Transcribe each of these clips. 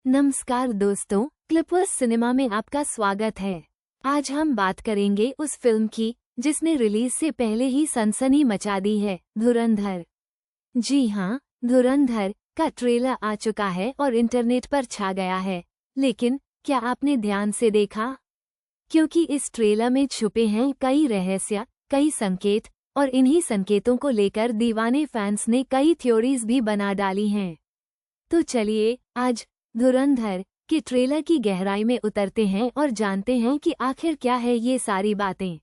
नमस्कार दोस्तों, Clippers cinema में आपका स्वागत है। आज हम बात करेंगे उस फिल्म की जिसने रिलीज से पहले ही सनसनी मचा दी है, धुरंधर। जी हाँ, धुरंधर का ट्रेलर आ चुका है और इंटरनेट पर छा गया है। लेकिन क्या आपने ध्यान से देखा? क्योंकि इस ट्रेलर में छुपे हैं कई रहस्य, कई संकेत, और इन्हीं संकेतों को लेकर दीवाने फैंस ने कई थ्योरीज भी बना डाली हैं। तो चलिए आज धुरंधर के ट्रेलर की गहराई में उतरते हैं और जानते हैं कि आखिर क्या है ये सारी बातें।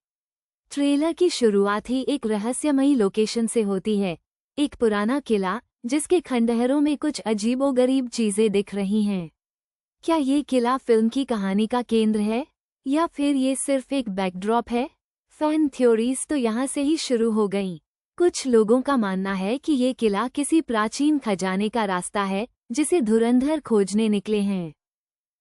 ट्रेलर की शुरुआत ही एक रहस्यमयी लोकेशन से होती है, एक पुराना किला जिसके खंडहरों में कुछ अजीबोगरीब चीजें दिख रही हैं। क्या ये किला फिल्म की कहानी का केंद्र है या फिर ये सिर्फ एक बैकड्रॉप है? फैन थ्योरीज तो यहाँ से ही शुरू हो गईं। कुछ लोगों का मानना है कि ये किला किसी प्राचीन खजाने का रास्ता है जिसे धुरंधर खोजने निकले हैं।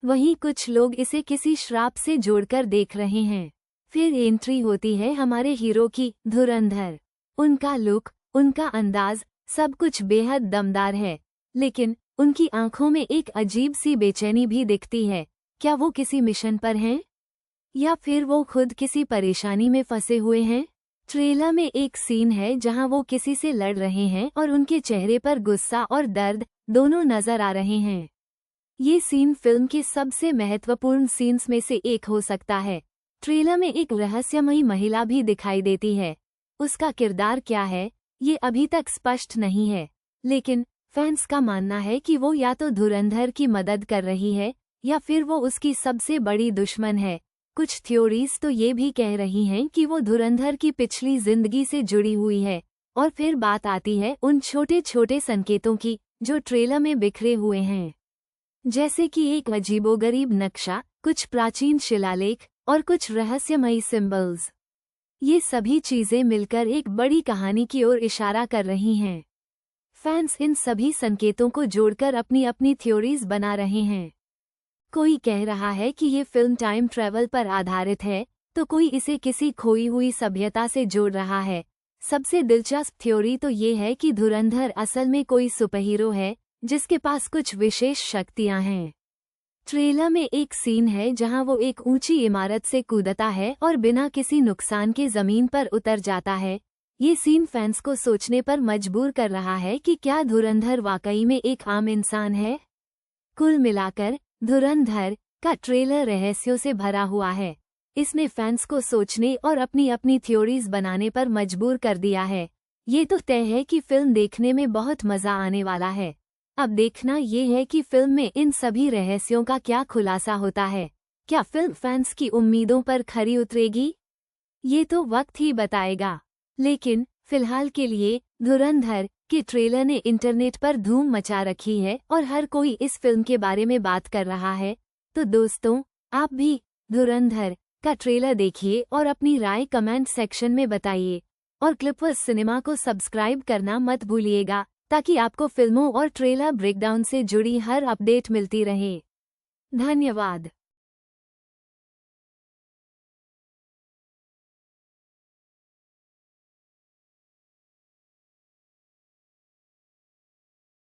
वहीं कुछ लोग इसे किसी श्राप से जोड़कर देख रहे हैं। फिर एंट्री होती है हमारे हीरो की, धुरंधर। उनका लुक, उनका अंदाज, सब कुछ बेहद दमदार है, लेकिन उनकी आंखों में एक अजीब सी बेचैनी भी दिखती है। क्या वो किसी मिशन पर हैं? या फिर वो खुद किसी परेशानी में फंसे हुए हैं? ट्रेलर में एक सीन है जहां वो किसी से लड़ रहे हैं और उनके चेहरे पर गुस्सा और दर्द दोनों नजर आ रहे हैं। ये सीन फिल्म के सबसे महत्वपूर्ण सीन्स में से एक हो सकता है। ट्रेलर में एक रहस्यमयी महिला भी दिखाई देती है। उसका किरदार क्या है, ये अभी तक स्पष्ट नहीं है, लेकिन फैंस का मानना है कि वो या तो धुरंधर की मदद कर रही है या फिर वो उसकी सबसे बड़ी दुश्मन है। कुछ थ्योरीज तो ये भी कह रही हैं कि वो धुरंधर की पिछली जिंदगी से जुड़ी हुई है। और फिर बात आती है उन छोटे छोटे संकेतों की जो ट्रेलर में बिखरे हुए हैं, जैसे कि एक अजीबोगरीब नक्शा, कुछ प्राचीन शिलालेख और कुछ रहस्यमयी सिंबल्स। ये सभी चीजें मिलकर एक बड़ी कहानी की ओर इशारा कर रही हैं। फैंस इन सभी संकेतों को जोड़कर अपनी अपनी थ्योरीज बना रहे हैं। कोई कह रहा है कि ये फिल्म टाइम ट्रैवल पर आधारित है, तो कोई इसे किसी खोई हुई सभ्यता से जोड़ रहा है। सबसे दिलचस्प थ्योरी तो ये है कि धुरंधर असल में कोई सुपरहीरो है जिसके पास कुछ विशेष शक्तियां हैं। ट्रेलर में एक सीन है जहां वो एक ऊंची इमारत से कूदता है और बिना किसी नुकसान के जमीन पर उतर जाता है। ये सीन फैंस को सोचने पर मजबूर कर रहा है कि क्या धुरंधर वाकई में एक आम इंसान है। कुल मिलाकर धुरंधर का ट्रेलर रहस्यों से भरा हुआ है। इसने फैंस को सोचने और अपनी अपनी थ्योरीज बनाने पर मजबूर कर दिया है। ये तो तय है कि फिल्म देखने में बहुत मजा आने वाला है। अब देखना ये है कि फिल्म में इन सभी रहस्यों का क्या खुलासा होता है। क्या फिल्म फैंस की उम्मीदों पर खरी उतरेगी? ये तो वक्त ही बताएगा। लेकिन फिलहाल के लिए धुरंधर के ट्रेलर ने इंटरनेट पर धूम मचा रखी है और हर कोई इस फिल्म के बारे में बात कर रहा है। तो दोस्तों, आप भी धुरंधर का ट्रेलर देखिए और अपनी राय कमेंट सेक्शन में बताइए। और क्लिपर्स सिनेमा को सब्सक्राइब करना मत भूलिएगा ताकि आपको फिल्मों और ट्रेलर ब्रेकडाउन से जुड़ी हर अपडेट मिलती रहे। धन्यवाद।